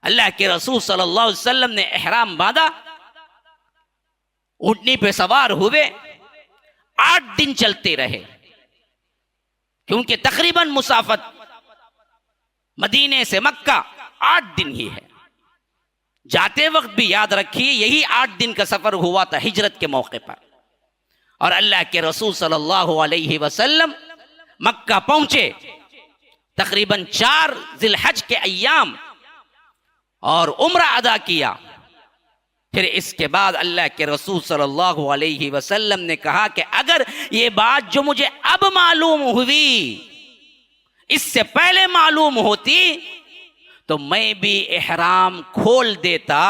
अल्लाह के रसूल सल्लल्लाहु अलैहि वसल्लम ने इहराम बांधा, ऊंटनी पे सवार हुए, 8 दिन चलते रहे, क्योंकि तकरीबन मुसाफत मदीने से मक्का 8 दिन ही है। जाते वक्त भी याद रखिए यही 8 दिन का सफर हुआ था हिजरत के मौके पर। और अल्लाह के रसूल सल्लल्लाहु अलैहि वसल्लम मक्का पहुंचे तकरीबन 4 जिलहज के अय्याम और उम्रा अदा किया। फिर इसके बाद अल्लाह के रसूल सल्लल्लाहु अलैहि वसल्लम ने कहा कि अगर ये बात जो मुझे अब मालूम हुई इससे पहले मालूम होती तो मैं भी इहराम खोल देता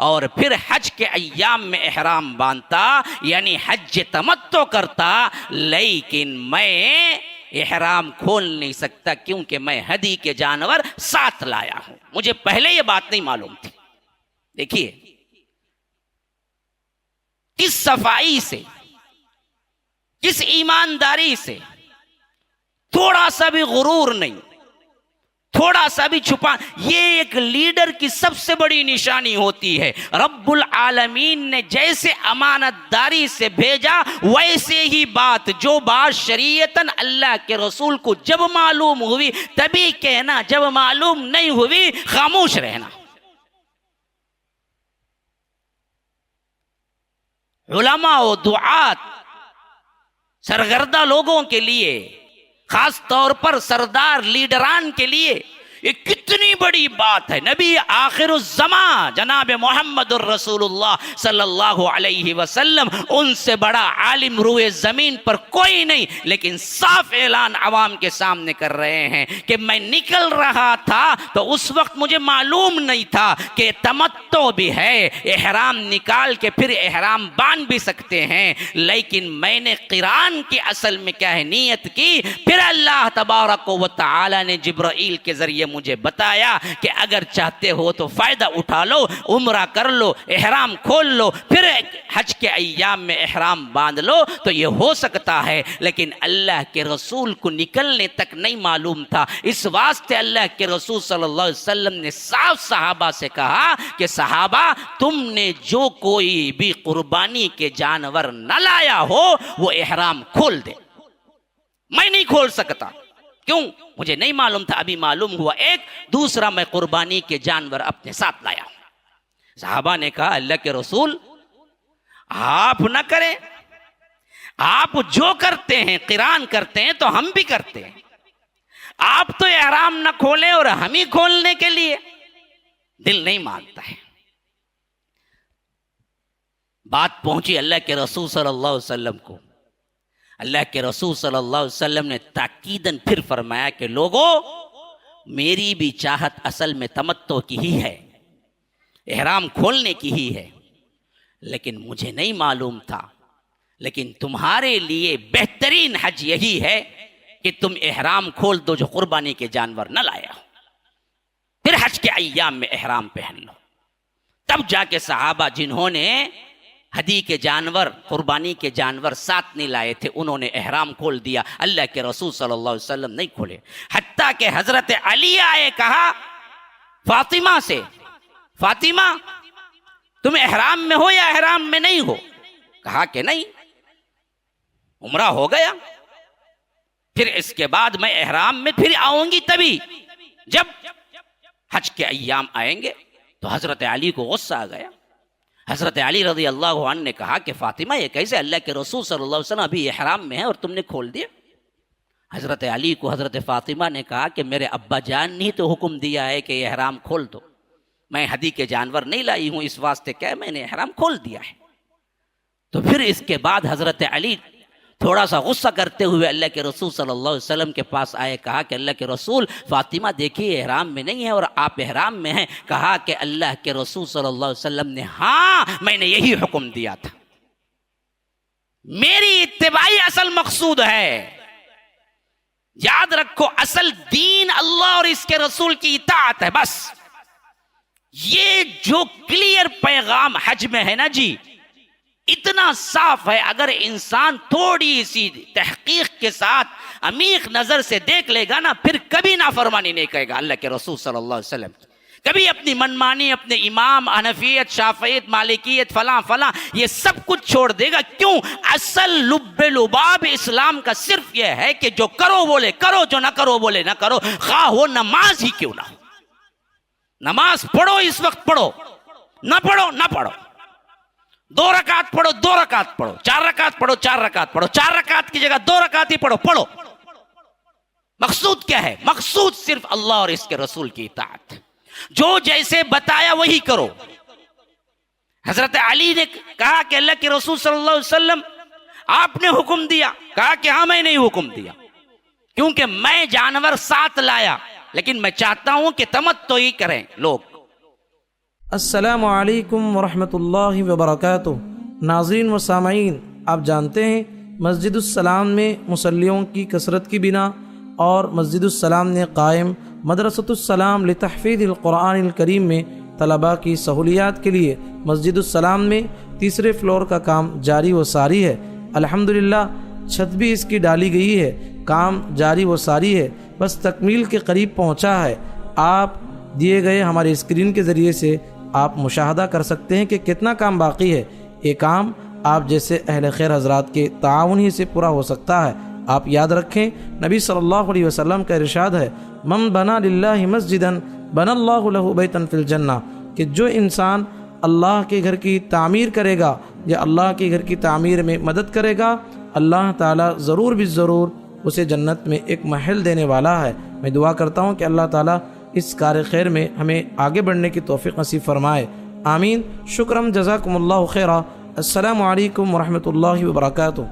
और फिर हज के अय्याम में इहराम बांधता, यानी हज तमत्तो करता, लेकिन मैं इहराम खोल नहीं सकता क्योंकि मैं हदी के जानवर साथ लाया हूं। मुझे पहले यह बात नहीं मालूम थी। देखिए किस सफाई से, किस ईमानदारी से, थोड़ा सा भी गुरूर नहीं, थोड़ा सा भी छुपा। ये एक लीडर की सबसे बड़ी निशानी होती है। रब्बुल आलमीन ने जैसे अमानतदारी से भेजा वैसे ही बात, जो बात शरीयतन अल्लाह के रसूल को जब मालूम हुई तभी कहना, जब मालूम नहीं हुई खामोश रहना। उलमा और दुआत सरगर्दा लोगों के लिए, खास तौर पर सरदार लीडरान के लिए ये कितनी बड़ी बात है। नबी आखिरुज़्ज़मा जनाब मोहम्मदुर रसूलुल्लाह सल्लल्लाहु अलैहि वसल्लम, उनसे बड़ा आलिम रुए जमीन पर कोई नहीं, लेकिन साफ ऐलान अवाम के सामने कर रहे हैं कि मैं निकल रहा था तो उस वक्त मुझे मालूम नहीं था कि तमत्तो भी है, एहराम निकाल के फिर एहराम बांध भी सकते हैं, लेकिन मैंने क़िरान की असल में क्या है नीयत की। फिर अल्लाह तबारक व तआला ने जिब्राइल के जरिए मुझे बताया कि अगर चाहते हो तो फायदा उठा लो, उम्रा कर लो, एहराम खोल लो, फिर हज के अय्याम में एहराम बांध लो तो ये हो सकता है। लेकिन अल्लाह के रसूल को निकलने तक नहीं मालूम था। इस वास्ते अल्लाह के रसूल सल्लल्लाहु अलैहि वसल्लम ने साफ सहाबा से कहा कि सहाबा, तुमने जो कोई भी कुर्बानी के जानवर न लाया हो वो एहराम खोल दे। मैं नहीं खोल सकता, क्यों? मुझे नहीं मालूम था, अभी मालूम हुआ। एक दूसरा, मैं कुर्बानी के जानवर अपने साथ लाया हूं। साहबा ने कहा अल्लाह के रसूल आप ना करें, आप जो करते हैं क़िरान करते हैं तो हम भी करते हैं, आप तो एहराम ना खोलें और हम ही खोलने के लिए। दिल नहीं मानता है। बात पहुंची अल्लाह के रसूल सल्लल्लाहु अलैहि वसल्लम को। अल्लाह के रसूल सल्लल्लाहु अलैहि वसल्लम ने ताकीदन फिर फरमाया कि लोगों, मेरी भी चाहत असल में तमत्तो की ही है, एहराम खोलने की ही है, लेकिन मुझे नहीं मालूम था। लेकिन तुम्हारे लिए बेहतरीन हज यही है कि तुम एहराम खोल दो जो कुर्बानी के जानवर न लाया हो, फिर हज के अय्याम में एहराम पहन लो। तब जाके सहाबा जिन्होंने हदी के जानवर, कुर्बानी के जानवर साथ नहीं लाए थे, उन्होंने एहराम खोल दिया। अल्लाह के रसूल सल्लल्लाहु अलैहि वसल्लम नहीं खोले। हत्ता के हजरत अली आए, कहा फातिमा से, फातिमा तुम एहराम में हो या एहराम में नहीं हो? कहा कि नहीं, उम्रा हो गया, फिर इसके बाद मैं एहराम में फिर आऊंगी तभी जब हज के अय्याम आएंगे। तो हजरत अली को गुस्सा आ गया। हजरत अली रज़ी अल्लाह अन्हु ने कहा कि फातिमा, ये कैसे? अल्लाह के रसूल सल्लल्लाहु अलैहि वसल्लम अभी एहराम में है और तुमने खोल दिया। हजरत अली को हजरत फातिमा ने कहा कि मेरे अब्बा जान ने तो हुक्म दिया है कि एहराम खोल दो, मैं हदी के जानवर नहीं लाई हूं, इस वास्ते क्या मैंने एहराम खोल दिया है। तो फिर इसके बाद हजरत अली थोड़ा सा गुस्सा करते हुए अल्लाह के रसूल सल्लल्लाहु अलैहि वसल्लम के पास आए। कहा कि अल्लाह के रसूल, फातिमा देखिए एहराम में नहीं है और आप एहराम में हैं। कहा कि अल्लाह के रसूल सल्लल्लाहु अलैहि वसल्लम ने, हाँ मैंने यही हुक्म दिया था, मेरी इत्तिबाई असल मकसूद है। याद रखो, असल दीन अल्लाह और इसके रसूल की इताअत है। बस ये जो क्लियर पैगाम हज में है ना जी, इतना साफ है, अगर इंसान थोड़ी सी तहकीक के साथ अमीक नजर से देख लेगा ना, फिर कभी नाफरमानी नहीं कहेगा अल्लाह के रसूल सल्लल्लाहु अलैहि वसल्लम। कभी अपनी मनमानी, अपने इमाम, हनफियत, शाफियत, मालिकियत, फला फला ये सब कुछ छोड़ देगा। क्यों? असल लुब्बे लुबाब इस्लाम का सिर्फ यह है कि जो करो बोले करो, जो ना करो बोले ना करो, खा हो नमाज ही क्यों ना हो। नमाज पढ़ो, इस वक्त पढ़ो, ना पढ़ो ना पढ़ो, 2 रकात पढ़ो, 2 रकात पढ़ो, 4 रकात पढ़ो, 4 रकात पढ़ो, 4 रकात की जगह 2 रकात ही पढ़ो, पढ़ो। मकसूद क्या है? मकसूद सिर्फ अल्लाह और इसके रसूल की इताअत। जो जैसे बताया वही करो। हजरत अली ने कहा कि अल्लाह के रसूल सल्लल्लाहु अलैहि वसल्लम आपने हुक्म दिया। कहा कि हाँ मैंने ही हुक्म दिया, क्योंकि मैं जानवर साथ लाया, लेकिन मैं चाहता हूं कि तमत्तु ही करें लोग। अस्सलामु अलैकुम वरहमतुल्लाहि वबरकातुहू। नाज़रीन व सामाईन, आप जानते हैं मस्जिदुस्सलाम में मुसल्लियों की कसरत की बिना और मस्जिदुस्सलाम ने कायम मदरसतुस्सलाम लितहफ़ीज़िल क़ुरआनिल करीम में तलबा की सहूलियात के लिए मस्जिदुस्सलाम में 3रे फ्लोर का काम जारी व सारी है। अल्हम्दुलिल्लाह छत भी इसकी डाली गई है, काम जारी व सारी है, बस तकमील के करीब पहुंचा है। आप दिए गए हमारे स्क्रीन के ज़रिए से आप मुशाहदा कर सकते हैं कि कितना काम बाकी है। ये काम आप जैसे अहले खैर हज़रात के ताउन ही से पूरा हो सकता है। आप याद रखें, नबी सल्लल्लाहु अलैहि वसल्लम का इरशाद है, मन बना लिल्लाहि मस्जिदन बनल्लाहु लहु बैतन फिल जन्ना, कि जो इंसान अल्लाह के घर की तामीर करेगा या अल्लाह के घर की तामीर में मदद करेगा, अल्लाह ताला ज़रूर भी ज़रूर उसे जन्नत में एक महल देने वाला है। मैं दुआ करता हूँ कि अल्लाह ताला इस कार्य खैर में हमें आगे बढ़ने की तौफीक नसीब फरमाए। आमीन। शुक्रम जज़ाकुमुल्लाहु खैरा। अस्सलामु अलैकुम वरहमतुल्लाहि वबरकातुहू।